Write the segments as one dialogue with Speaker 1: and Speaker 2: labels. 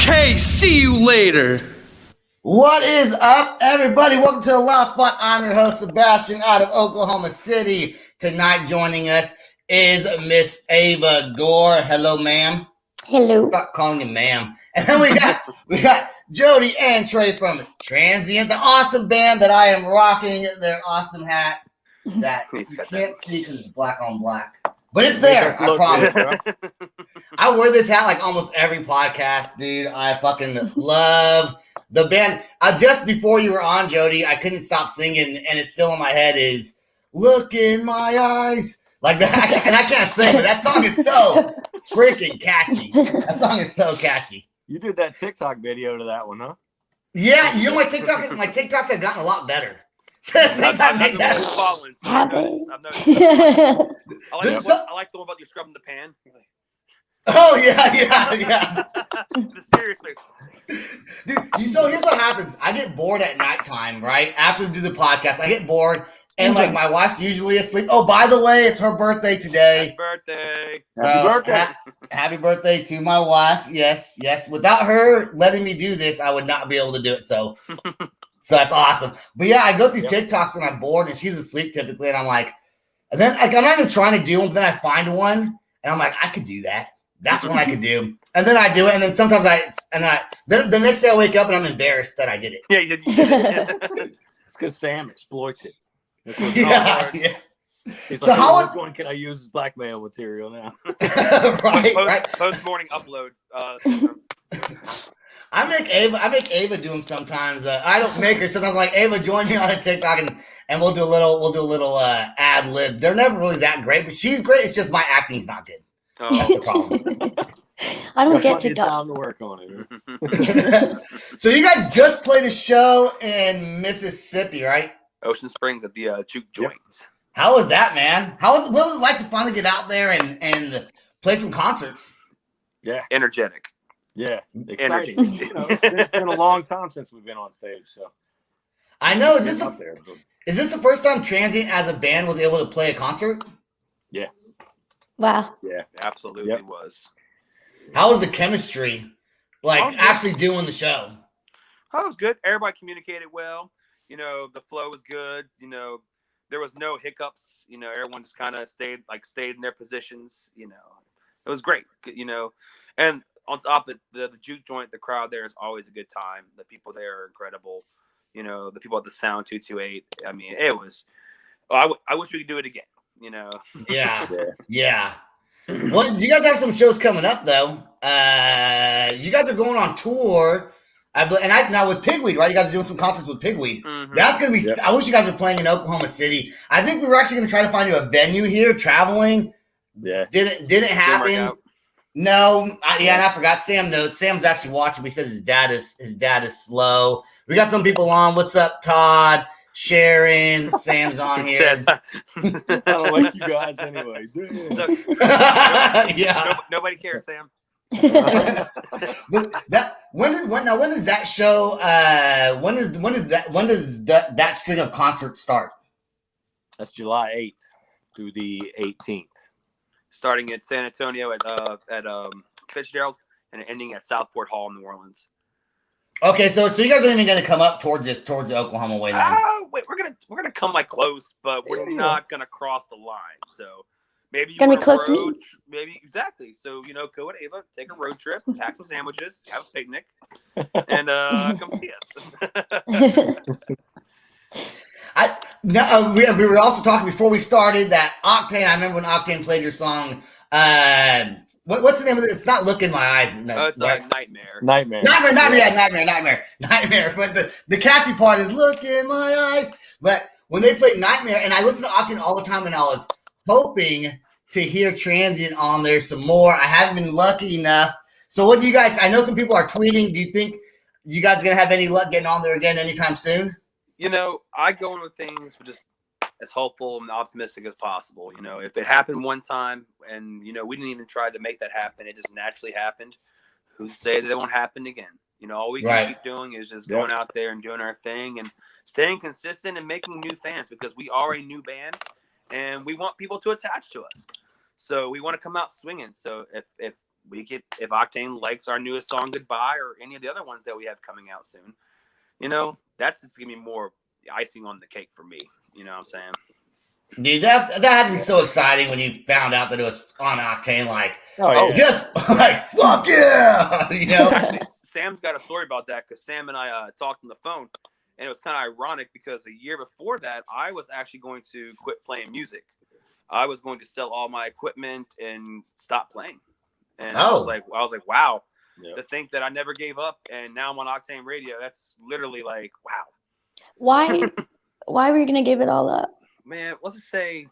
Speaker 1: Okay, see you later.
Speaker 2: What is up, everybody? Welcome to the Loud Spot. I'm your host, Sebastian, out of Oklahoma City. Tonight joining us is Miss Ava Gore. Hello, ma'am.
Speaker 3: Hello.
Speaker 2: Stop calling you ma'am. And then we got Jody and Trey from Transient, the awesome band that I am rocking their awesome hat that you can't see because it's black on black. But it's there, I promise. I wear this hat like almost every podcast, dude. I fucking love the band. Just before you were on, Jody, I couldn't stop singing, and it's still in my head is "Look in My Eyes." Like that, and I can't sing, but that song is so freaking catchy. That song is so catchy.
Speaker 4: You did that TikTok video to that one, huh?
Speaker 2: Yeah, you know my TikToks have gotten a lot better. Since I made that.
Speaker 5: I like the one about you scrubbing the pan.
Speaker 2: Oh yeah.
Speaker 5: Seriously.
Speaker 2: Dude, so here's what happens. I get bored at nighttime, right? After we do the podcast, I get bored. And like my wife's usually asleep. Oh, by the way, it's her birthday today.
Speaker 5: Happy birthday.
Speaker 2: Happy birthday to my wife. Yes. Without her letting me do this, I would not be able to do it. So that's awesome. But yeah, I go through TikToks and I'm bored and she's asleep typically. And I'm like, and then I'm not even trying to do them. But then I find one and I'm like, I could do that. That's one I could do. And then I do it. And then sometimes then the next day I wake up and I'm embarrassed that I did it.
Speaker 5: Yeah, you did it.
Speaker 4: It's because Sam exploits it.
Speaker 2: Yeah.
Speaker 4: He's
Speaker 2: So
Speaker 4: like,
Speaker 2: how
Speaker 4: which one can I use as blackmail material now?
Speaker 2: right.
Speaker 5: Post morning upload.
Speaker 2: I make Ava do them sometimes. I don't make her. Sometimes like Ava, join me on a TikTok and we'll do a little ad lib. They're never really that great, but she's great. It's just my acting's not good.
Speaker 5: Oh.
Speaker 2: That's the problem.
Speaker 3: I don't get to
Speaker 4: time to work on it.
Speaker 2: So you guys just played a show in Mississippi, right?
Speaker 5: Ocean Springs at the Juke Joint.
Speaker 2: How was that, man? What was it like to finally get out there and play some concerts?
Speaker 4: Yeah.
Speaker 5: Energetic.
Speaker 4: Yeah. Exciting. It's been a long time since we've been on stage, so.
Speaker 2: I know. Is this the first time Transient as a band was able to play a concert?
Speaker 4: Yeah.
Speaker 3: Wow.
Speaker 4: Yeah.
Speaker 5: Absolutely was.
Speaker 2: How was the chemistry? Like actually doing the show?
Speaker 5: Oh, it was good. Everybody communicated well. The flow was good. There was no hiccups. Everyone just kind of stayed in their positions. It was great. And on top of the Juke Joint, the crowd there is always a good time. The people there are incredible. The people at the Sound 228. I mean, it was. I wish we could do it again.
Speaker 2: Yeah. Well, you guys have some shows coming up though. You guys are going on tour. Now with Pigweed, right? You guys are doing some concerts with Pigweed.
Speaker 5: Mm-hmm.
Speaker 2: That's gonna be. Yep. I wish you guys were playing in Oklahoma City. I think we were actually gonna try to find you a venue here. Traveling.
Speaker 4: Yeah.
Speaker 2: Didn't happen. No. And I forgot. Sam knows. Sam's actually watching. He says his dad is slow. We got some people on. What's up, Todd? Sharon, Sam's on here.
Speaker 4: I don't like you guys anyway.
Speaker 2: Yeah.
Speaker 5: Nobody cares, Sam.
Speaker 2: When does that show? When does that string of concerts start?
Speaker 4: That's July 8th through the 18th.
Speaker 5: Starting at San Antonio at Fitzgerald and ending at Southport Hall in New Orleans.
Speaker 2: Okay, so you guys aren't even going to come up towards the Oklahoma way then?
Speaker 5: Wait, we're gonna come close, but we're not gonna cross the line. So maybe you
Speaker 3: gonna
Speaker 5: want
Speaker 3: be close
Speaker 5: road,
Speaker 3: to me.
Speaker 5: maybe exactly. So go with Ava, take a road trip, pack some sandwiches, have a picnic, and come see us.
Speaker 2: We were also talking before we started that Octane. I remember when Octane played your song. What's the name of it? It's not "Look in My Eyes."
Speaker 5: No, it's Nightmare.
Speaker 4: Nightmare.
Speaker 2: But the catchy part is "Look in My Eyes." But when they played "Nightmare," and I listen to Octane all the time, and I was hoping to hear Transient on there some more. I haven't been lucky enough. So, what do you guys? I know some people are tweeting. Do you think you guys are gonna have any luck getting on there again anytime soon?
Speaker 5: I go in with things just as hopeful and optimistic as possible. If it happened one time and, we didn't even try to make that happen, it just naturally happened. Who's to say that it won't happen again? All we can keep doing is just going out there and doing our thing and staying consistent and making new fans because we are a new band and we want people to attach to us. So we want to come out swinging. So if if Octane likes our newest song, Goodbye, or any of the other ones that we have coming out soon, that's just gonna be more icing on the cake for me. You know what I'm saying?
Speaker 2: Dude, that had to be so exciting when you found out that it was on Octane. Like, just like, fuck yeah,
Speaker 5: Actually, Sam's got a story about that because Sam and I talked on the phone, and it was kind of ironic because a year before that, I was actually going to quit playing music. I was going to sell all my equipment and stop playing. And I was like, wow, to think that I never gave up, and now I'm on Octane Radio. That's literally like, wow.
Speaker 3: Why were you gonna give it all up?
Speaker 5: Man, let's just say,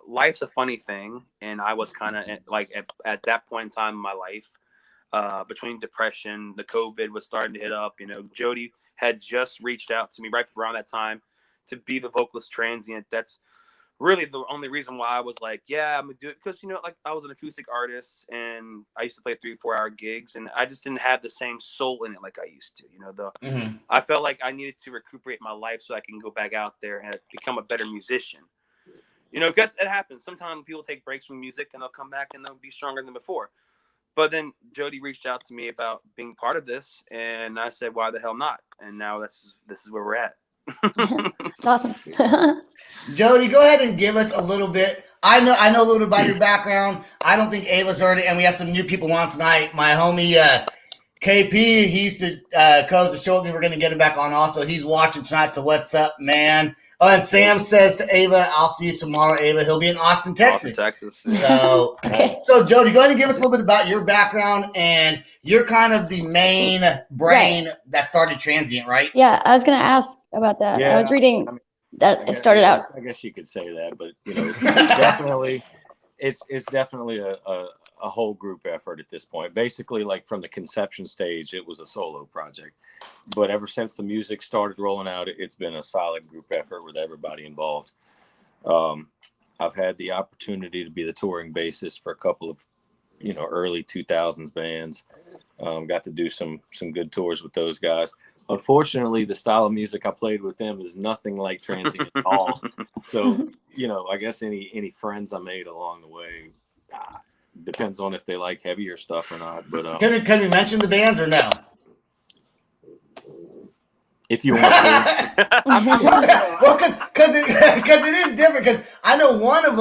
Speaker 5: life's a funny thing, and I was kind of like at that point in time in my life, between depression, the COVID was starting to hit up. Jody had just reached out to me right around that time to be the vocalist Transient. That's really the only reason why I was like, yeah, I'm gonna do it, because like I was an acoustic artist and I used to play 3-4 hour gigs, and I just didn't have the same soul in it like I used to. I felt like I needed to recuperate my life so I can go back out there and become a better musician. Because it happens. Sometimes people take breaks from music and they'll come back and they'll be stronger than before. But then Jody reached out to me about being part of this, and I said, why the hell not? And now this is where we're at.
Speaker 3: It's awesome.
Speaker 2: Jody, go ahead and give us a little bit. I know a little bit about your background. I don't think Ava's heard it, and we have some new people on tonight. My homie KP, he used to co-host the show with me. We're going to get him back on also. He's watching tonight, so what's up, man? Oh, and Sam says to Ava, I'll see you tomorrow, Ava. He'll be in Austin, Texas. So, so Jody, go ahead and give us a little bit about your background, and you're kind of the main brain that started Transient, right?
Speaker 3: Yeah, I was going to ask about that.
Speaker 4: Yeah,
Speaker 3: I was reading that it started out.
Speaker 4: I guess you could say that, but it's definitely a whole group effort at this point. Basically, like from the conception stage, it was a solo project. But ever since the music started rolling out, it's been a solid group effort with everybody involved. I've had the opportunity to be the touring bassist for a couple of, early 2000s bands. Got to do some good tours with those guys. Unfortunately, the style of music I played with them is nothing like Transient at all. So, I guess any friends I made along the way, depends on if they like heavier stuff or not. But
Speaker 2: can we mention the bands or no?
Speaker 4: If you want to.
Speaker 2: Well, because it is different. Because I know one of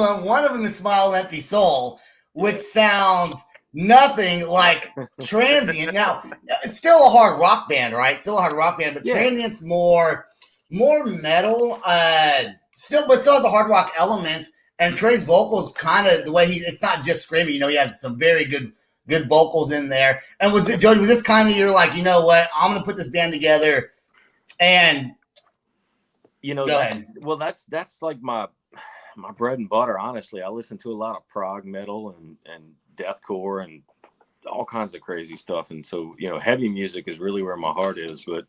Speaker 2: them is Smile Empty Soul, which sounds nothing like Transient. Now, it's still a hard rock band, right? Still a hard rock band, but Transient's more metal. Still has the hard rock elements. And Trey's vocals, kind of the way it's not just screaming. He has some very good vocals in there. And Jody, was this kind of you're like, you know what? I'm going to put this band together. And
Speaker 4: that's like my bread and butter. Honestly, I listen to a lot of prog metal and deathcore and all kinds of crazy stuff. And so, heavy music is really where my heart is. But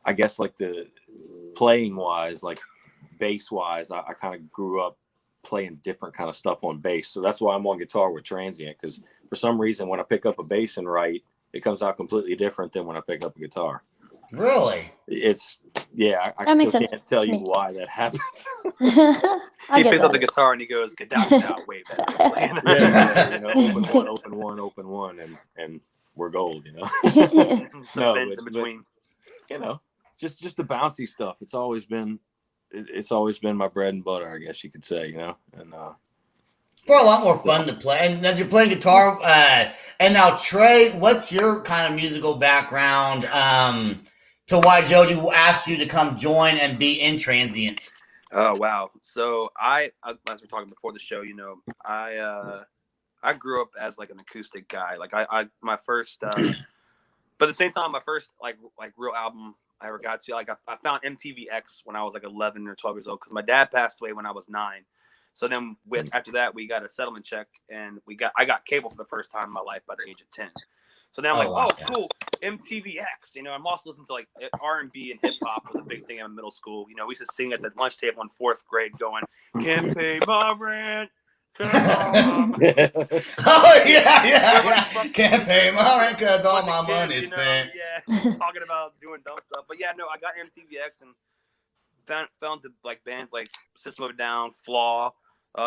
Speaker 4: I guess like the playing wise, like bass wise, I kind of grew up playing different kind of stuff on bass. So that's why I'm on guitar with Transient, because for some reason when I pick up a bass and write, it comes out completely different than when I pick up a guitar.
Speaker 2: Really?
Speaker 4: It's I still can't tell you why that happens.
Speaker 5: He picks up the guitar and he goes, get down, way better. Open one, and we're gold, No, in between.
Speaker 4: Just the bouncy stuff. It's always been my bread and butter, I guess you could say, and
Speaker 2: for a lot more fun to play. And then you're playing guitar. And now, Trey, what's your kind of musical background to why Jody asked you to come join and be in Transient?
Speaker 5: Oh, wow. So as we're talking before the show, I grew up as like an acoustic guy. Like my first, but at the same time, my first like real album I ever got to, like I found MTVX when I was like 11 or 12 years old, because my dad passed away when I was 9. So then after that, we got a settlement check, and I got cable for the first time in my life by the age of 10. So now I'm cool, MTVX. I'm also listening to like R&B and hip hop was a big thing in middle school. We used to sing at the lunch table in 4th grade, going, "Can't pay my rent."
Speaker 2: Oh yeah. Can't pay my rent because all my money's spent.
Speaker 5: Talking about doing dumb stuff. But I got MTVX and found like bands like System of a Down, Flaw,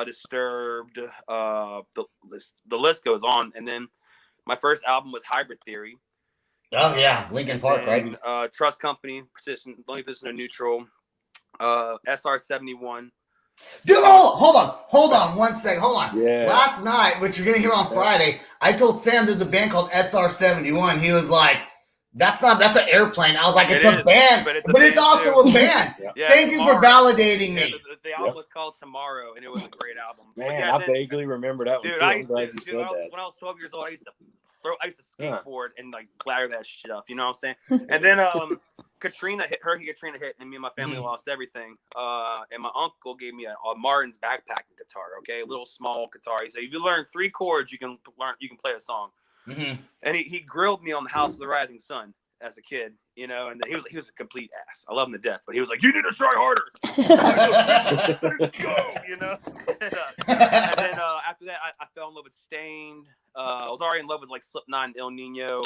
Speaker 5: Disturbed. The list goes on. And then my first album was Hybrid Theory.
Speaker 2: Oh yeah, Linkin Park, right?
Speaker 5: Trust Company, only position of neutral. SR-71.
Speaker 2: Dude, hold on 1 second. Hold on.
Speaker 4: Yeah.
Speaker 2: Last night, which you're gonna hear on Friday, I told Sam there's a band called SR-71. He was like, that's an airplane. I was like, it's a band, but it's also a band.
Speaker 5: Yeah,
Speaker 2: Thank you for validating me.
Speaker 5: Yeah, the album was called Tomorrow, and it was a great album.
Speaker 4: Man, I vaguely remember that one
Speaker 5: dude,
Speaker 4: too. I'm glad you said that.
Speaker 5: When I was 12 years old, I used to skateboard and like bladder that shit up. You know what I'm saying? And then Katrina hit, and me and my family lost everything. And my uncle gave me a Martin's backpacking guitar. Okay, a little small guitar. He said, if you learn 3 chords, you can play a song.
Speaker 2: Mm-hmm.
Speaker 5: And he grilled me on the House of the Rising Sun as a kid, you know, and he was a complete ass. I love him to death, but he was like, you need to try harder. Let's go, you know. And then after that, I fell in love with Stained. I was already in love with like Slipknot and El Nino.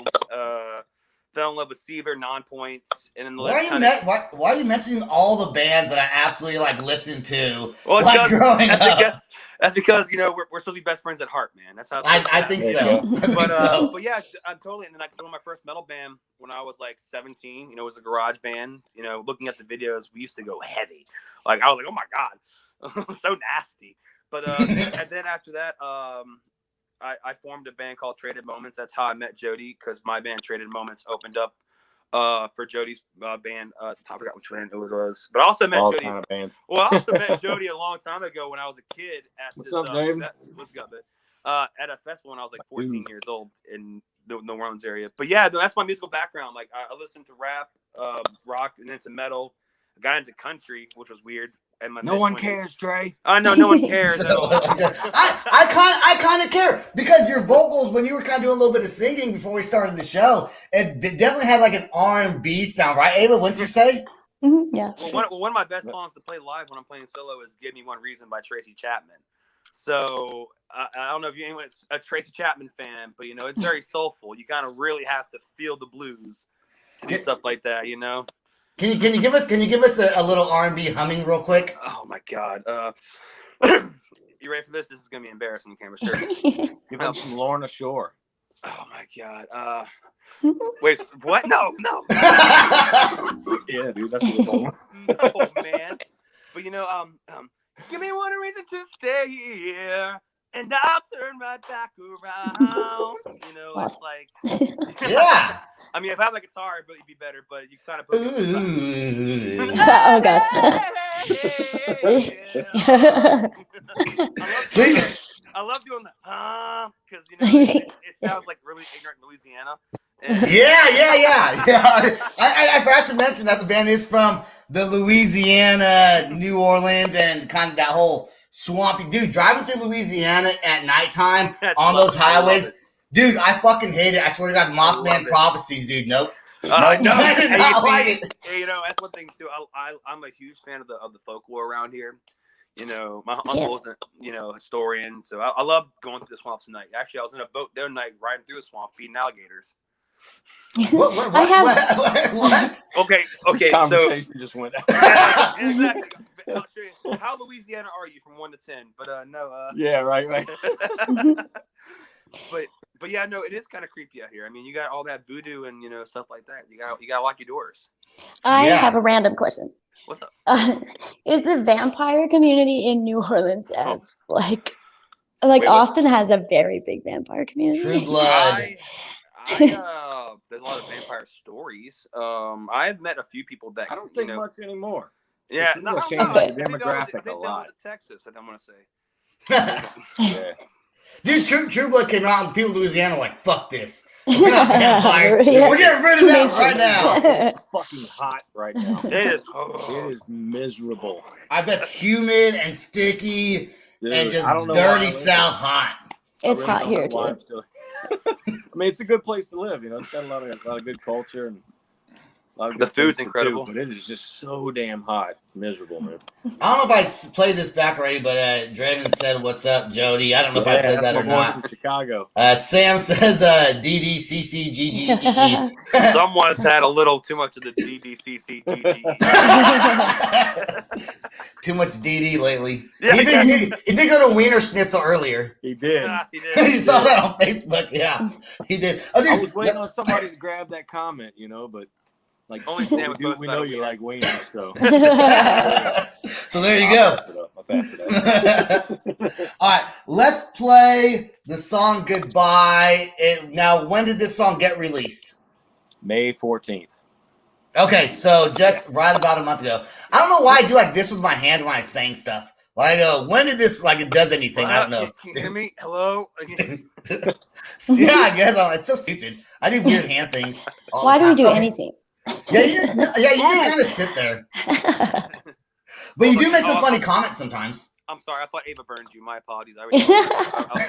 Speaker 5: Fell in love with Seether, Non-Points, and then
Speaker 2: why are you mentioning all the bands that I absolutely like listened to?
Speaker 5: Well,
Speaker 2: like growing up.
Speaker 5: That's because, you know, we're supposed to be best friends at heart, man. That's how
Speaker 2: I think so.
Speaker 5: But yeah, totally. And then I joined my first metal band when I was like 17. You know, it was a garage band. You know, looking at the videos, we used to go heavy. Like I was like, oh my god, so nasty. But and then after that, I formed a band called Traded Moments. That's how I met Jody, because my band Traded Moments opened up for Jody's band. I forgot which band it was, but I also met Jody.
Speaker 4: Kind of bands.
Speaker 5: Well, I also met Jody a long time ago when I was a kid at
Speaker 4: What's up, Dave?
Speaker 5: What's up, man? At a festival when I was like 14 years old in the New Orleans area. But yeah, that's my musical background. Like I listened to rap, rock, and then to metal. I got into country, which was weird.
Speaker 4: No one cares, Trey.
Speaker 5: I know, no one cares.
Speaker 2: I kind of care, because your vocals, when you were kind of doing a little bit of singing before we started the show, it definitely had like an R&B sound, right? Ava, wouldn't you say?
Speaker 3: Mm-hmm, yeah.
Speaker 5: Well, one of my best songs to play live when I'm playing solo is "Give Me One Reason" by Tracy Chapman. So I don't know if anyone's a Tracy Chapman fan, but you know, it's very soulful. You kind of really have to feel the blues to do stuff like that, you know.
Speaker 2: Can you give us a little R&B humming real quick?
Speaker 5: Oh my god. You ready for this? This is gonna be embarrassing, Cameron. Sure.
Speaker 4: Give him some Lorna Shore.
Speaker 5: Oh my god. Wait, what? No.
Speaker 4: Yeah, dude, that's a good one.
Speaker 5: No, man. But you know, give me one reason to stay here, and I'll turn right back around. You know, it's like
Speaker 2: Yeah.
Speaker 5: I mean, if I had my guitar, it'd really be better, but you kind of put
Speaker 3: Oh god.
Speaker 5: I love doing the because you know it sounds like really ignorant Louisiana.
Speaker 2: Yeah. I forgot to mention that the band is from the Louisiana, New Orleans, and kind of that whole swampy. Dude, driving through Louisiana at nighttime on those highways. Dude, I fucking hate it. I swear to God, Mothman Prophecies, dude. Nope.
Speaker 5: No,
Speaker 2: I did not like it.
Speaker 5: You know, that's one thing too. I'm a huge fan of the folklore around here. You know, my uncle's a historian, so I love going through the swamps at night. Actually, I was in a boat the other night riding through a swamp feeding alligators.
Speaker 2: What?
Speaker 5: Okay.
Speaker 4: This conversation just went out.
Speaker 5: Exactly. I'll show you. How Louisiana are you from 1 to 10? But no.
Speaker 4: Yeah, right.
Speaker 5: But yeah, no, it is kind of creepy out here. I mean, you got all that voodoo and you know stuff like that. You got to lock your doors.
Speaker 3: I have a random question.
Speaker 5: What's up?
Speaker 3: Is the vampire community in New Orleans as like
Speaker 5: Wait,
Speaker 3: Austin has a very big vampire community?
Speaker 2: True Blood.
Speaker 5: There's a lot of vampire stories. I've met a few people that
Speaker 4: I don't think much anymore.
Speaker 5: Yeah,
Speaker 4: no, the demographic a lot.
Speaker 5: Texas, I don't want to say.
Speaker 4: Yeah.
Speaker 2: Dude, True Blood came out and people in Louisiana were like, fuck this. We're not vampires.
Speaker 3: Yeah.
Speaker 2: We're getting rid of that right now.
Speaker 4: It's fucking hot right now.
Speaker 5: It is.
Speaker 4: It is miserable.
Speaker 2: I bet it's humid and sticky.
Speaker 4: Dude,
Speaker 2: and just
Speaker 4: I don't know
Speaker 2: dirty South hot.
Speaker 3: It's hot here too.
Speaker 4: I mean, it's a good place to live. You know, it's got a lot of good culture and
Speaker 5: The food's incredible,
Speaker 4: but it is just so damn hot. It's miserable, man.
Speaker 2: I don't know if I played this back already, but Draven said, "What's up, Jody?" I don't know if I played that or not.
Speaker 4: From Chicago.
Speaker 2: Sam says, "DDCCGGE."
Speaker 5: Someone's had a little too much of the DDCCGGE.
Speaker 2: Too much DD lately.
Speaker 5: Yeah,
Speaker 2: he did go to Wiener Schnitzel earlier.
Speaker 4: He did.
Speaker 5: He did.
Speaker 2: You saw that on Facebook. Yeah, he did. Oh, dude,
Speaker 4: I was waiting on somebody to grab that comment, but like
Speaker 5: Only Sam would
Speaker 4: we know you like wieners, so.
Speaker 2: So there you go.
Speaker 4: I'll pass it up.
Speaker 2: All right, let's play the song "Goodbye." Now, when did this song get released?
Speaker 4: May 14th.
Speaker 2: Okay, so just right about a month ago. I don't know why I do like this with my hand when I'm saying stuff. Like I go, when did this it does anything? I don't know.
Speaker 5: Can you hear me? Hello?
Speaker 2: Yeah, I guess it's so stupid. I do weird hand things.
Speaker 3: Why do we do anything?
Speaker 2: Yeah, you just kind of sit there. But you do make some funny comments sometimes.
Speaker 5: I'm sorry, I thought Ava burned you. My apologies. I'll take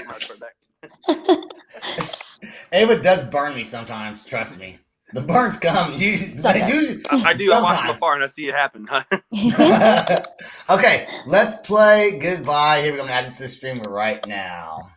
Speaker 5: my report back.
Speaker 2: Ava does burn me sometimes, trust me. The burns come.
Speaker 5: I do.
Speaker 2: Sometimes.
Speaker 5: I watch from afar and I see it happen.
Speaker 2: Okay, let's play "Goodbye." Here we go. I'm gonna add this to the streamer right now.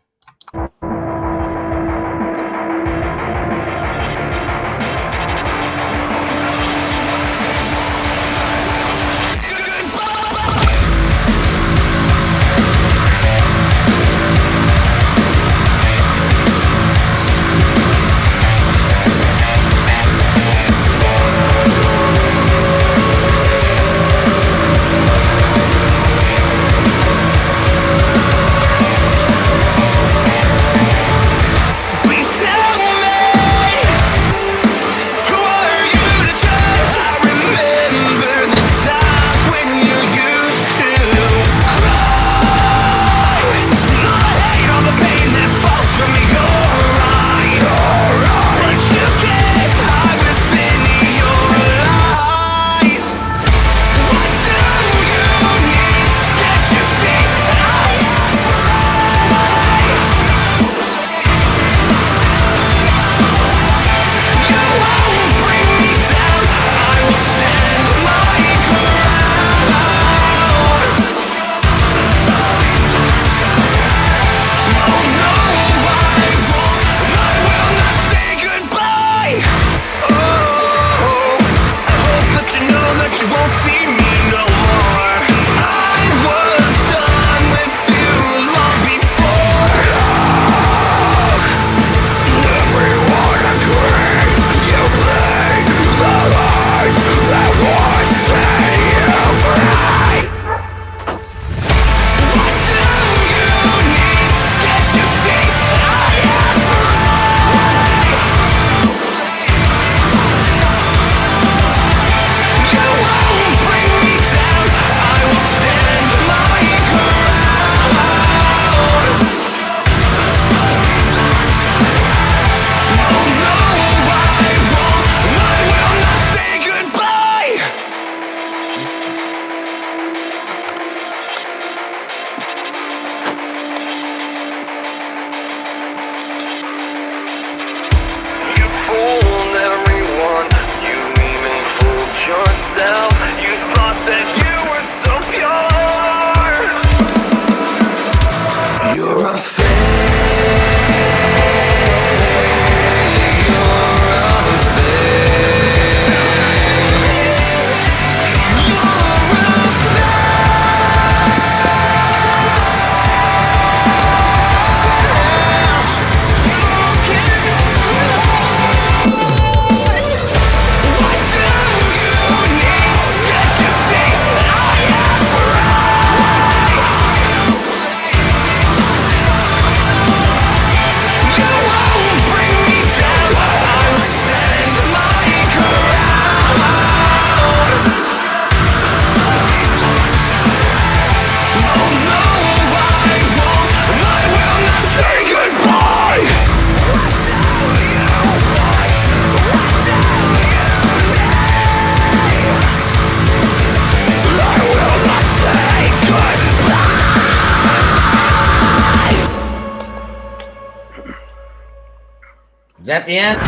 Speaker 2: Is that the end?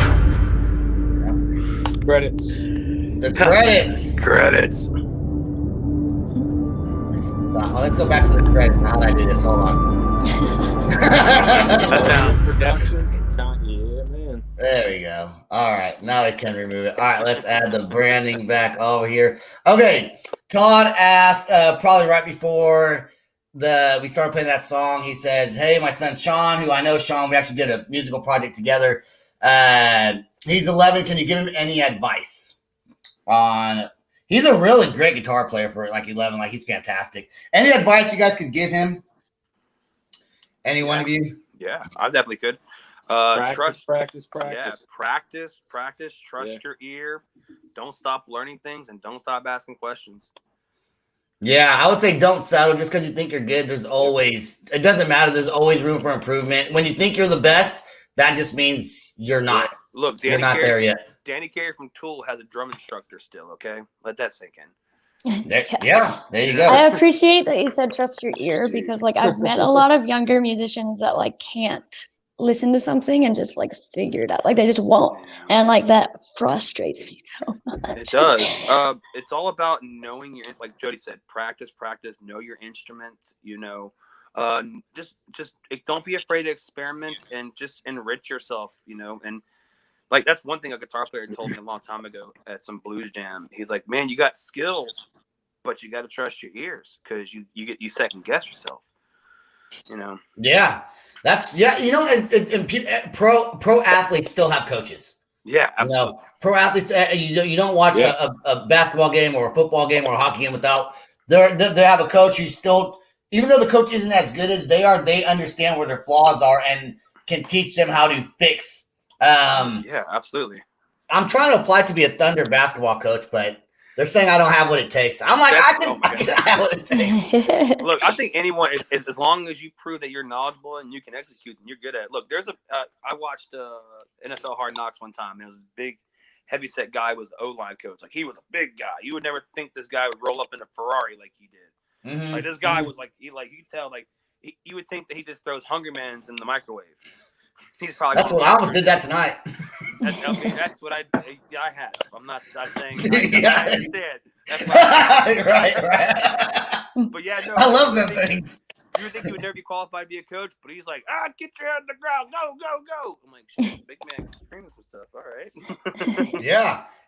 Speaker 4: Credits.
Speaker 2: The credits.
Speaker 5: Credits.
Speaker 2: Let's go back to the credits. How did I do this? Hold on.
Speaker 4: Productions. Yeah, man.
Speaker 2: There we go. All right. Now I can remove it. All right. Let's add the branding back over here. Okay. Todd asked probably right before we started playing that song. He says, hey, my son Shawn, who I know Shawn, we actually did a musical project together. He's 11. Can you give him any advice on... He's a really great guitar player for like 11. Like, he's fantastic. Any advice you guys could give him? Any one of you?
Speaker 5: Yeah, I definitely could.
Speaker 4: Practice.
Speaker 5: Yeah, practice. Trust your ear. Don't stop learning things and don't stop asking questions.
Speaker 2: Yeah, I would say don't settle just because you think you're good. It doesn't matter. There's always room for improvement. When you think you're the best, that just means you're not.
Speaker 5: Yeah. Look,
Speaker 2: you're not there yet.
Speaker 5: Danny Carey from Tool has a drum instructor still, okay? Let that sink in.
Speaker 2: There you go.
Speaker 3: I appreciate that you said trust your ear because like I've met a lot of younger musicians that like can't listen to something and just like figure it out. Like they just won't. And like that frustrates me so much.
Speaker 5: It does. It's all about knowing your, like Jody said, practice, know your instrument, you know. Just don't be afraid to experiment and just enrich yourself, you know. And like that's one thing a guitar player told me a long time ago at some blues jam. He's like, man, you got skills, but you got to trust your ears because you second guess yourself, you know.
Speaker 2: Yeah, you know, and pro athletes still have coaches.
Speaker 5: Yeah, absolutely.
Speaker 2: You know, pro athletes, you don't watch a basketball game or a football game or a hockey game without they have a coach who still, even though the coach isn't as good as they are, they understand where their flaws are and can teach them how to fix.
Speaker 5: Yeah, absolutely.
Speaker 2: I'm trying to apply to be a Thunder basketball coach, but they're saying I don't have what it takes. I'm like, I can have what it takes.
Speaker 5: Look, I think anyone, as long as you prove that you're knowledgeable and you can execute and you're good at it. Look, I watched NFL Hard Knocks one time. It was a big, heavyset guy was the O-line coach. Like, he was a big guy. You would never think this guy would roll up in a Ferrari like he did. Mm-hmm. Like, this guy was like, you could tell, like, you would think that he just throws Hungry Man's in the microwave. He's probably.
Speaker 2: That's what I almost did that tonight.
Speaker 5: That's what I have. I'm not saying.
Speaker 2: Yeah.
Speaker 5: I understand. That's
Speaker 2: right.
Speaker 5: But yeah, no.
Speaker 2: I love them things.
Speaker 5: You would think he would never be qualified to be a coach, but he's like, get your head on the ground, go. I'm like, shit, big man, screaming some stuff. All right.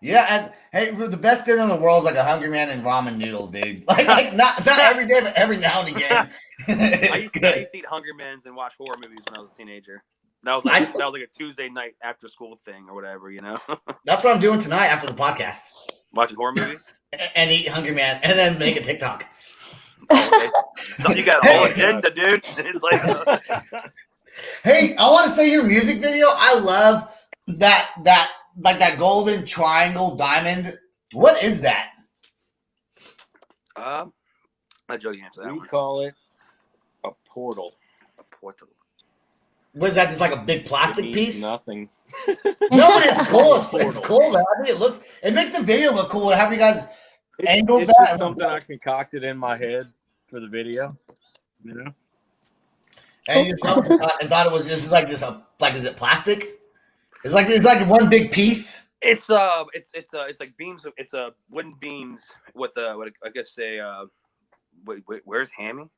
Speaker 2: Yeah, and hey, the best dinner in the world is like a Hungry Man and ramen noodles, dude. Like not every day, but every now and again.
Speaker 5: I used to eat Hungry Man's and watch horror movies when I was a teenager. That was like a Tuesday night after school thing or whatever, you know.
Speaker 2: That's what I'm doing tonight after the podcast.
Speaker 5: Watching horror movies
Speaker 2: and eat Hungry Man, and then make a TikTok.
Speaker 5: Okay. So you got a whole agenda, dude. It's like,
Speaker 2: hey, I want to say your music video. I love that golden triangle diamond. What is that?
Speaker 5: Let Jody answer that.
Speaker 4: We call it a portal.
Speaker 5: A portal.
Speaker 2: What is that? Just like a big plastic piece?
Speaker 4: Nothing.
Speaker 2: No, but it's cool. It's cool. Man. I think it makes the video look cool. Have you guys angled that?
Speaker 4: It's just something I concocted in my head for the video, you know.
Speaker 2: And you thought it was just like this. Like, is it plastic? It's like one big piece.
Speaker 5: It's like beams. It's wooden beams with what I guess say. Wait, where's Hammy?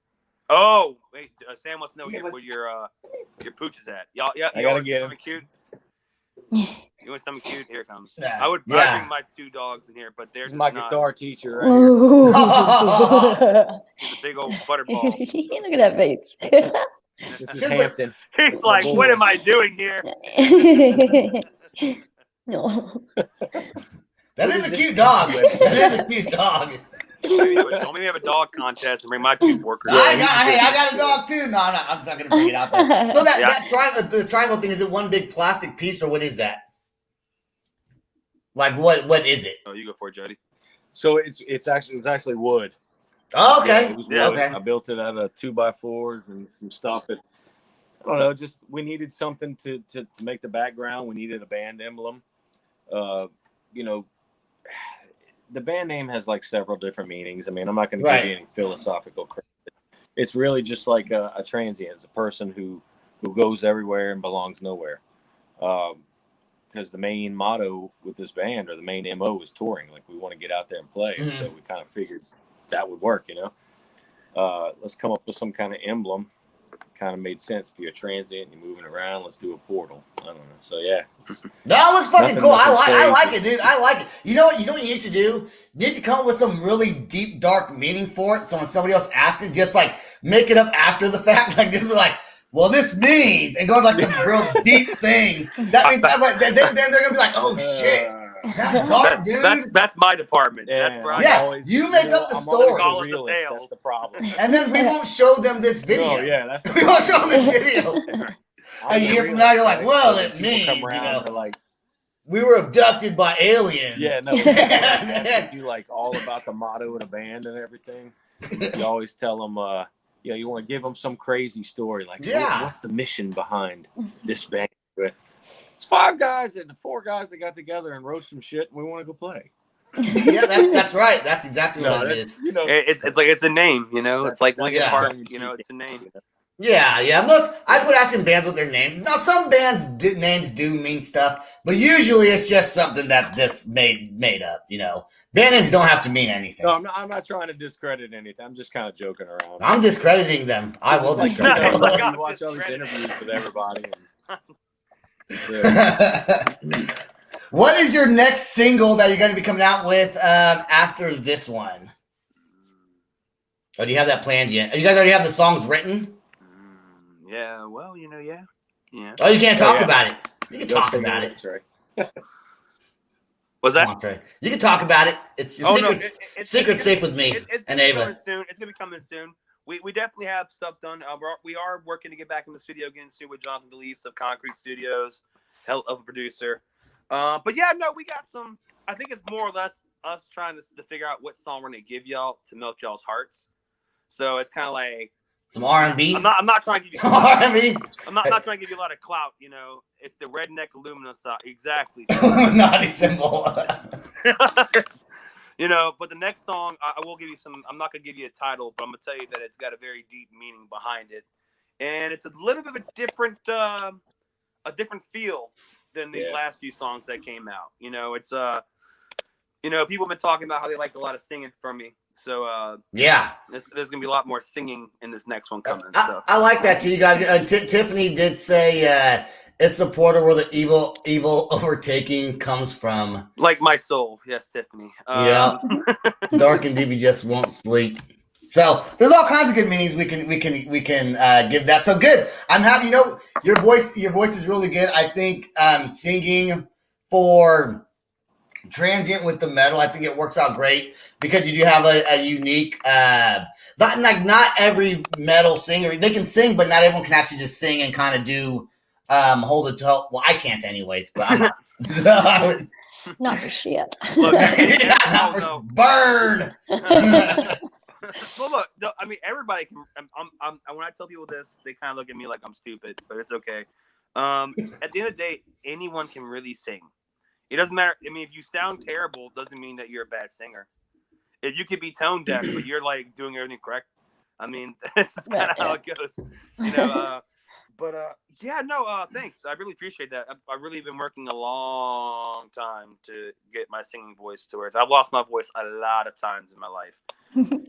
Speaker 5: Oh, wait, Sam wants to know where your pooch is at. Y'all, yeah,
Speaker 4: I gotta get him.
Speaker 5: Cute. You want something cute? Here it comes. Yeah. I would bring my two dogs in here, but there's
Speaker 4: my guitar teacher right here.
Speaker 5: He's a big old butterball.
Speaker 3: Look at that face.
Speaker 4: This is Hampton.
Speaker 5: He's like, what am I doing here?
Speaker 3: No.
Speaker 2: That is a cute dog. That is a cute dog.
Speaker 5: Don't maybe have a dog contest and bring my two workers.
Speaker 2: I got a dog too. No, I'm not going to bring it out there. So the triangle thing, is it one big plastic piece or what is that? Like what is it?
Speaker 5: Oh, you go for it, Jody.
Speaker 4: So it's actually wood.
Speaker 2: Oh, okay.
Speaker 4: Yeah, it was wood. Okay. I built it out of 2x4s and some stuff. I don't know. Just we needed something to make the background. We needed a band emblem. You know. The band name has like several different meanings. I mean, I'm not going to give you any philosophical credit. It's really just like a transient. It's a person who goes everywhere and belongs nowhere. because the main motto with this band, or the main MO, is touring. Like, we want to get out there and play. And so we kind of figured that would work, let's come up with some kind of emblem. Kind of made sense. If you're a transient, you're moving around, let's do a portal. I don't know. So yeah,
Speaker 2: that looks fucking cool. I like
Speaker 4: crazy.
Speaker 2: it, dude. I like it. You know what you need to do? You need to come up with some really deep, dark meaning for it. So when somebody else asks it, just like make it up after the fact. Like, just be like, well, this means, and go to like some real deep thing. That means then they're gonna be like, oh shit. That's dark, dude.
Speaker 5: That's my department.
Speaker 4: Yeah,
Speaker 5: That's where
Speaker 2: yeah.
Speaker 5: always,
Speaker 2: You make up the
Speaker 4: I'm
Speaker 2: story.
Speaker 4: always the realist. That's the problem.
Speaker 2: And then we won't show them this video.
Speaker 4: No, yeah, that's the
Speaker 2: We won't show them this video. A year from now, you're like, well, it means,
Speaker 4: come around to like,
Speaker 2: we were abducted by aliens.
Speaker 4: yeah, no, you like all about the motto of the band and everything. You always tell them, you want to give them some crazy story, like, what's the mission behind this band? But it's 5 guys and 4 guys that got together and wrote some shit, and we want to go play.
Speaker 2: Yeah, that's right. That's exactly what it is.
Speaker 5: It's like it's a name, It's like Linkin Park, it's a name.
Speaker 2: Yeah. I quit asking bands what their names. Now, some bands names do mean stuff, but usually it's just something that this made up. Band names don't have to mean anything.
Speaker 4: No, I'm not trying to discredit anything. I'm just kind of joking around.
Speaker 2: I'm discrediting them. I will discredit them.
Speaker 4: I watch all these interviews with everybody.
Speaker 2: What is your next single that you're going to be coming out with after this one? Or do you have that planned yet? You guys already have the songs written?
Speaker 5: Yeah, well, yeah.
Speaker 2: Oh, you can't talk about it. You can talk about it.
Speaker 5: What's that?
Speaker 2: Come on, Trey. You can talk about it. It's your secret's safe with me and Ava.
Speaker 5: It's going to be coming soon. We definitely have stuff done. We are working to get back in the studio again soon with Jonathan DeLeese of Concrete Studios, hell of a producer. But yeah, no, we got some. I think it's more or less us trying to figure out what song we're going to give y'all to melt y'all's hearts. So it's kind of like
Speaker 2: some R&B.
Speaker 5: I'm not trying to give you
Speaker 2: R&B.
Speaker 5: I'm not trying to give you a lot of clout. It's the redneck aluminum side. Exactly.
Speaker 2: Naughty symbol.
Speaker 5: But the next song, I will give you some. I'm not going to give you a title, but I'm going to tell you that it's got a very deep meaning behind it, and it's a little bit of a different feel than these last few songs that came out. It's people have been talking about how they like a lot of singing from me. So there's gonna be a lot more singing in this next one coming.
Speaker 2: I like that too. You guys, Tiffany did say it's the portal where the evil overtaking comes from.
Speaker 5: Like my soul, yes, Tiffany.
Speaker 2: Yeah, dark and deep, you just won't sleep. So there's all kinds of good meanings we can give that. So good. I'm happy. Your voice is really good. I think singing for Transient with the metal, I think it works out great because you do have a unique. Not every metal singer, they can sing, but not everyone can actually just sing and kind of do hold it to. Well, I can't anyways, but I'm not.
Speaker 3: Not for shit.
Speaker 5: Look,
Speaker 2: burn.
Speaker 5: Well, look, everybody can. When I tell people this, they kind of look at me like I'm stupid, but it's okay. At the end of the day, anyone can really sing. It doesn't matter. If you sound terrible, doesn't mean that you're a bad singer. If you could be tone deaf, but you're like doing everything correct, that's just kind of how it goes. Thanks. I really appreciate that. I've really been working a long time to get my singing voice to where I've lost my voice a lot of times in my life.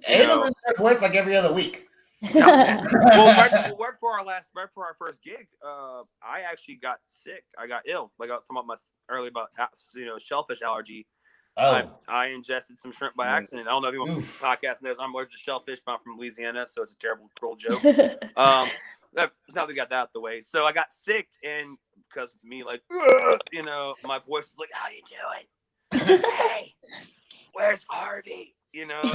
Speaker 2: Ava loses her voice like every other week.
Speaker 5: Well, right for our first gig, I actually got sick. I got ill. Like I was talking about shellfish allergy.
Speaker 2: Oh.
Speaker 5: I ingested some shrimp by accident. I don't know if anyone podcast knows I'm allergic to shellfish, but I'm from Louisiana, so it's a terrible cruel joke. Now we got that out the way. So I got sick, and because me, like, my voice was like, "How you doing? Hey, where's Harvey?" And so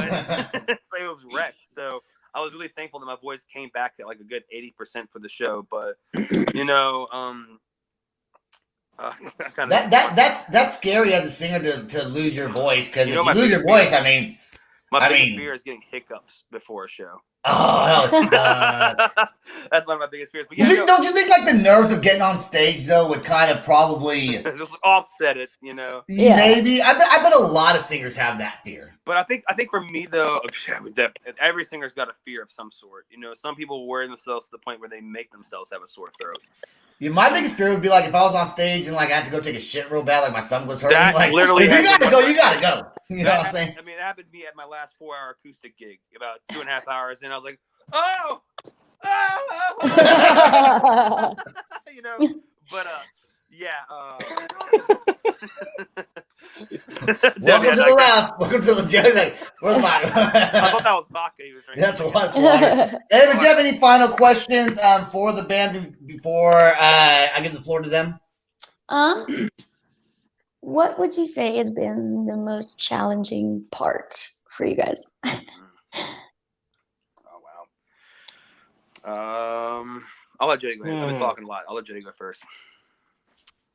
Speaker 5: it was wrecked. So I was really thankful that my voice came back at like a good 80% for the show. But
Speaker 2: that's scary as a singer to lose your voice, because if you lose your voice,
Speaker 5: My biggest fear is getting hiccups before a show.
Speaker 2: Oh, that would suck.
Speaker 5: That's one of my biggest fears. But
Speaker 2: Don't you think like the nerves of getting on stage though would kind of probably
Speaker 5: just offset it, you know?
Speaker 3: Yeah.
Speaker 2: Maybe. I bet a lot of singers have that fear.
Speaker 5: But I think for me though, every singer's got a fear of some sort. You know, some people wear themselves to the point where they make themselves have a sore throat.
Speaker 2: Yeah, my biggest fear would be like if I was on stage and like I had to go take a shit real bad, like my stomach was hurting.
Speaker 5: That
Speaker 2: Like,
Speaker 5: literally
Speaker 2: if you
Speaker 5: happened
Speaker 2: gotta go,
Speaker 5: one
Speaker 2: you gotta go. You know what I'm saying?
Speaker 5: I mean, it happened to me at my last 4-hour acoustic gig, about 2.5 hours, and I was like, oh, you know. But
Speaker 2: Welcome to the left. Welcome to the Jody. Like, where's my?
Speaker 5: I thought that was vodka he was drinking.
Speaker 2: That's water. Hey, do you have any final questions for the band before I give the floor to them?
Speaker 3: What would you say has been the most challenging part for you guys?
Speaker 5: Oh wow. I'll let Jody go ahead. I've been talking a lot. I'll let Jody go first.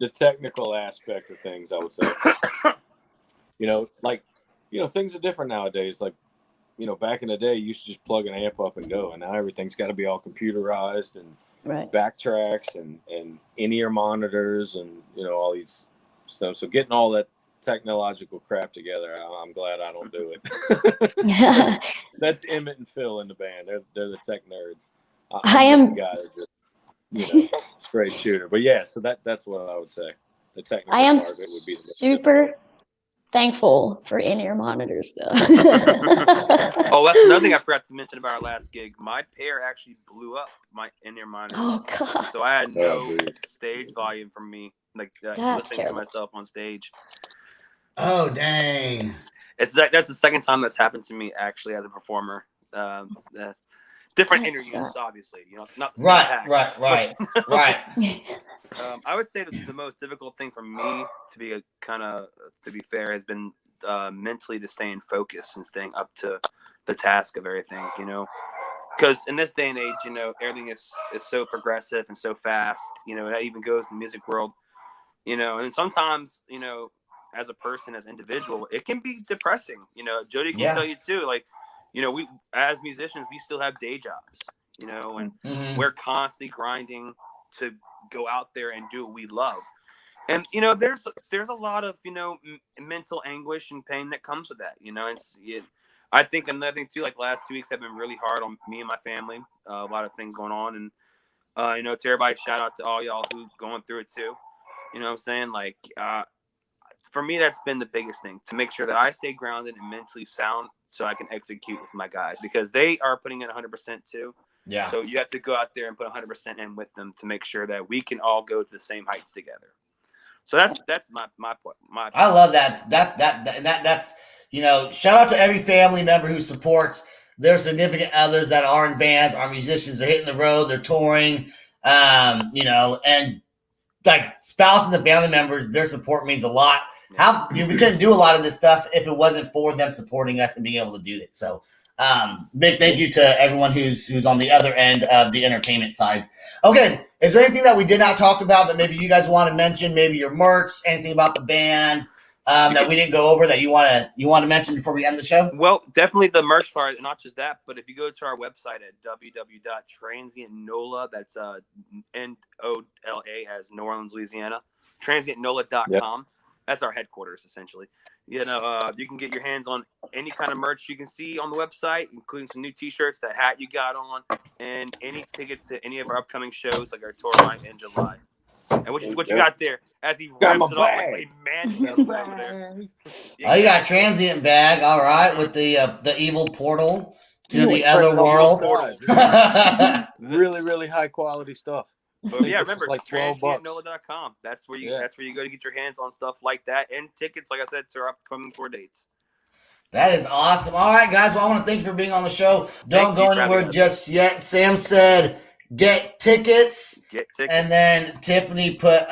Speaker 4: The technical aspect of things, I would say. Things are different nowadays. Like, back in the day, you used to just plug an amp up and go, and now everything's got to be all computerized and backtracks and in-ear monitors and all these stuff. So getting all that technological crap together, I'm glad I don't do it. That's Emmett and Phil in the band. They're the tech nerds.
Speaker 3: I am
Speaker 4: just the guy that just straight shooter. But yeah, so that's what I would say. The technical
Speaker 3: I am
Speaker 4: part of it would be
Speaker 3: super thankful for in-ear monitors though.
Speaker 5: Oh, that's another thing I forgot to mention about our last gig. My pair actually blew up my in-ear monitors.
Speaker 3: Oh god.
Speaker 5: So I had no stage volume from me, like listening
Speaker 3: terrible.
Speaker 5: to myself on stage.
Speaker 2: Oh dang!
Speaker 5: That's the second time that's happened to me actually as a performer. Different inner units, obviously. Not the same pack.
Speaker 2: Right.
Speaker 5: I would say that the most difficult thing for me to be fair has been mentally to stay in focus and staying up to the task of everything. Because in this day and age, everything is so progressive and so fast. That even goes in the music world. And sometimes as a person, as an individual, it can be depressing. Jody can tell you too. Like, we as musicians, we still have day jobs. And we're constantly grinding to go out there and do what we love. And there's a lot of mental anguish and pain that comes with that. I think another thing too, like the last 2 weeks have been really hard on me and my family. A lot of things going on, and to everybody, shout out to all y'all who's going through it too. You know what I'm saying? Like, for me, that's been the biggest thing, to make sure that I stay grounded and mentally sound so I can execute with my guys, because they are putting in 100% too.
Speaker 2: Yeah.
Speaker 5: So you have to go out there and put 100% in with them to make sure that we can all go to the same heights together. So that's my point.
Speaker 2: I love that. That's shout out to every family member who supports their significant others that are in bands, are musicians, they're hitting the road, they're touring, and like spouses and family members, their support means a lot. We couldn't do a lot of this stuff if it wasn't for them supporting us and being able to do it. So big thank you to everyone who's on the other end of the entertainment side. Okay, is there anything that we did not talk about that maybe you guys want to mention? Maybe your merch, anything about the band that we didn't go over that you want to mention before we end the show?
Speaker 5: Well, definitely the merch part, and not just that, but if you go to our website at www.transientnola, that's NOLA as New Orleans, Louisiana, transientnola.com. Yep. That's our headquarters, essentially. You can get your hands on any kind of merch you can see on the website, including some new T-shirts, that hat you got on, and any tickets to any of our upcoming shows, like our tour line in July. And what you got there? As he rips it off like a man over there.
Speaker 2: Oh, you got a Transient bag, all right, with the evil portal to the other world.
Speaker 4: Really, really high quality stuff.
Speaker 5: But yeah, remember,
Speaker 4: like
Speaker 5: transientnola.com. That's where you go to get your hands on stuff like that, and tickets, like I said, to our upcoming tour dates.
Speaker 2: That is awesome. All right, guys. Well, I want to thank you for being on the show. Don't go anywhere just yet. Sam said, "Get tickets." And then Tiffany put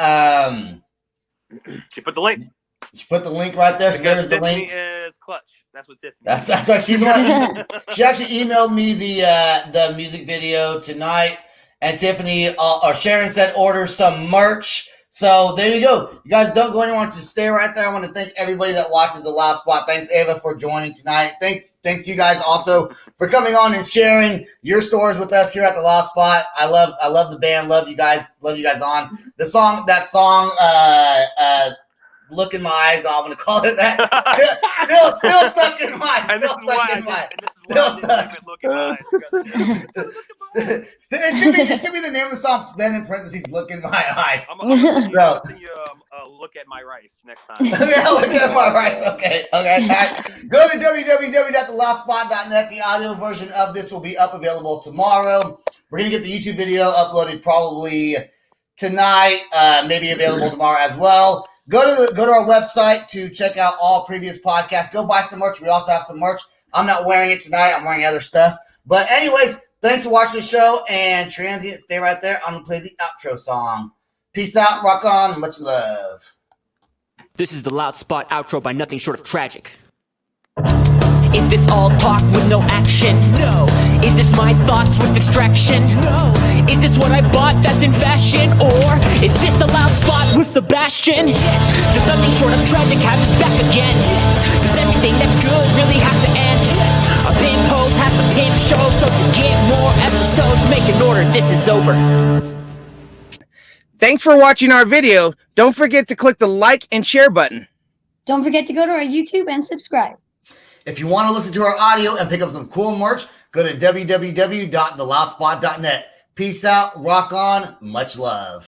Speaker 5: she put the link.
Speaker 2: She put the link right there. So there's
Speaker 5: Tiffany
Speaker 2: the link.
Speaker 5: Is clutch. That's what Tiffany.
Speaker 2: That's what she's doing. She actually emailed me the music video tonight. And Tiffany or Sharon said order some merch. So there you go. You guys don't go anywhere. Just stay right there. I want to thank everybody that watches The Loud Spot. Thanks, Ava, for joining tonight. Thank you guys also for coming on and sharing your stories with us here at The Loud Spot. I love the band. Love you guys on. That song, Look in My Eyes, I'm going to call it that. Still stuck in my eyes. Still stuck in my eyes. Still stuck. It should be the name of the song, then in parentheses, Look in My Eyes.
Speaker 5: I'm going to send you Look at My Rice next time.
Speaker 2: Yeah, Look at My Rice. Okay. Right. Go to www.theloudspot.net. The audio version of this will be available tomorrow. We're going to get the YouTube video uploaded probably tonight, maybe available tomorrow as well. Go to our website to check out all previous podcasts. Go buy some merch. We also have some merch. I'm not wearing it tonight. I'm wearing other stuff. But anyways, thanks for watching the show. And Transient, stay right there. I'm going to play the outro song. Peace out. Rock on. Much love.
Speaker 6: This is the Loud Spot outro by nothing short of tragic. Is this all talk with no action? No. Is this my thoughts with distraction? No. Is this what I bought that's in fashion? Or is this the Loud Spot with Sebastian? Yes. Does nothing short of tragic have us back again? Yes. Does everything that's good really have to end? Yes. A pimp host has a pimp show, so to get more episodes, make an order, this is over.
Speaker 1: Thanks for watching our video. Don't forget to click the like and share button.
Speaker 3: Don't forget to go to our YouTube and subscribe.
Speaker 2: If you want to listen to our audio and pick up some cool merch, go to www.theloudspot.net. Peace out, rock on, much love.